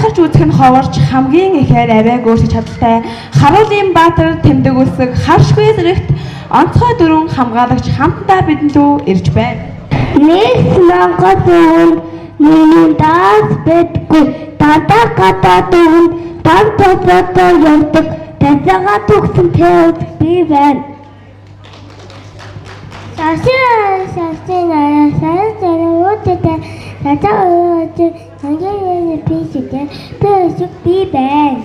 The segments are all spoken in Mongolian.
гайхалж үзэх нь ховорч хамгийн ихээр авиаг өөрчилж чадaltaй харуулын баатар тэмдэг үсэг харшгүй зэрэгт онцгой дөрвөн хамгаалагч хамтдаа бидэнд рүү ирж байна. Нэг Монгол өвөнд нэгдээс битгүй дандаа гадаа дөрвөн дан топлотоо явдаг тасаага төгсөн тэвд би байна. Сасин аяасан зэрэгүүдэд надад сангийн писэтэй тэсэг би байна.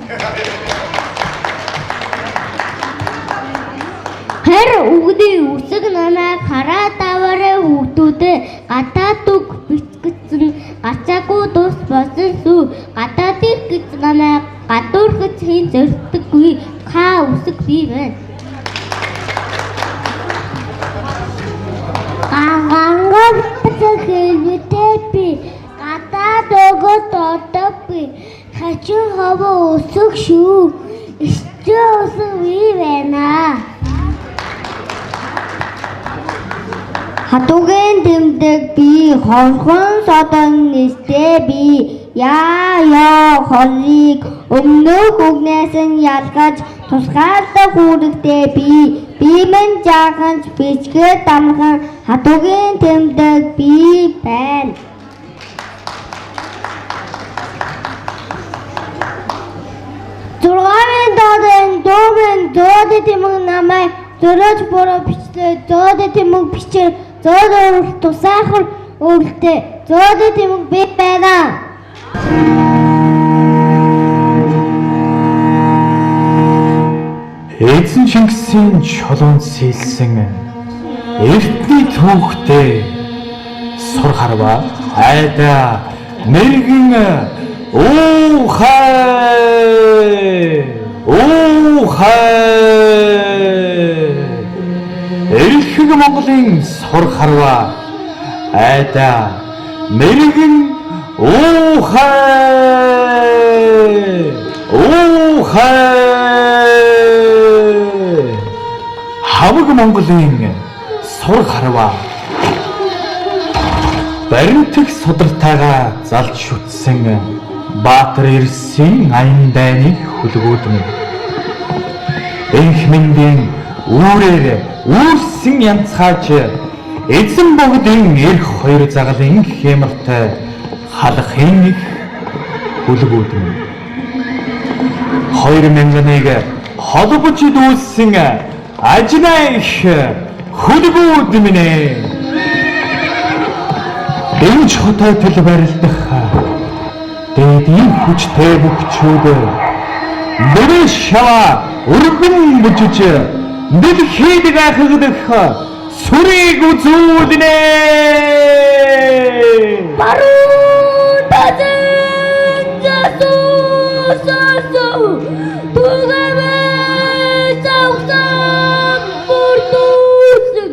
Хэр үгдийн үсэг намайг хараад аваарэ хүүхдүүдээ гадаад үг бичгдсэн гацаагүй дус босон сүү гадаадыг гэж намайг гадуурхаж хийн зөрдөггүй хаа үсэг би байна. Гангангаар хэлбэтэй би гадаад өгöd одоо би хачин хаваа үсэг шүү эсчээ үсэг би байна. Хатугийн тэмдэг би хорхон содон нэстэй би яа холыг өмнөх үгнээс нь ялгаж тусгаарлах үүрэгтэй би мэн жаахан бичгээ дамхан хатугийн тэмдэг би байна. Зургааны дөрвөн зөөд тэмэг намайг зөрөөж бороо бичлээ зөөд тэмэг бичээр зөөд тусаахар өөртөө зөөд тэмэг би байна. Эзэн Чингисийн чулуунд сэлсэн эртний түүхтэй сур харва айда мэргэн Эрхэг Монголын сур харва айда мэргэн Хаваг Монголын сур харва баримтах судалтайгаа залж шүтсэн Баатар Эрсийн аян дайныг хүлгүүдэн энх мэндийн үүрээр үүрсэн янцхаач эзэн богдын эрх хоёр загалын хэмэртэй халахын хүлгүүдэн 2000-ыг холбож дүүссэн ажнаа их хүлгүүд минь энэ хотод тэл барилдах дэдийн хүчтэй бүхчүүд бүрэн шава өргөн бүжиж дэлхийд гайхагдах сүрийг үзүүлнэ. Баруун тазан засуу түгэвэ савсан бүрдүүсэн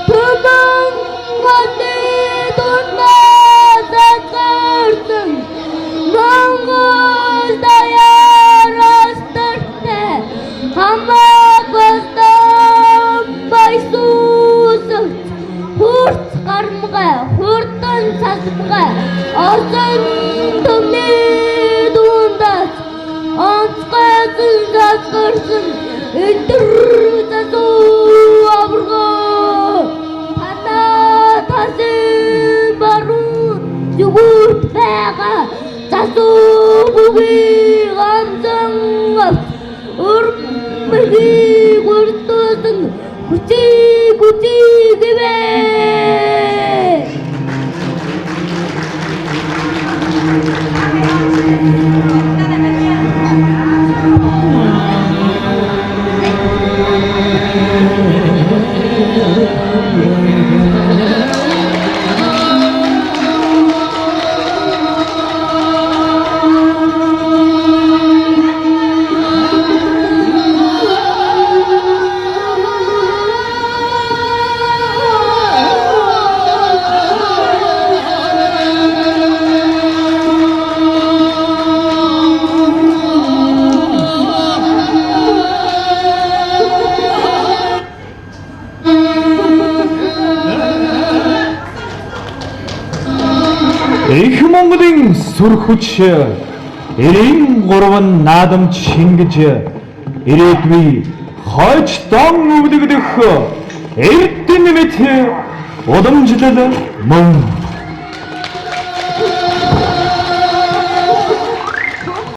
төмөн готы дундаа засгарсан Монгол даяарастартай хамааг бастан байсуусан хурц гармгай хурдан сасмгай орсон төмний дундаас онцгойсон засгарсан өдөр засуу аваргаа тасын баруун зүгүүрт байгаа засуу бүхий гамсан өрмөгийг өртөөсөн хүчийг гэвэ. Их Монголын сүр хүч эрийн гурван наадамж шингэж ирээдүй хойч дон өвлөгдөх эрдэнэ мэт уламжлал мөн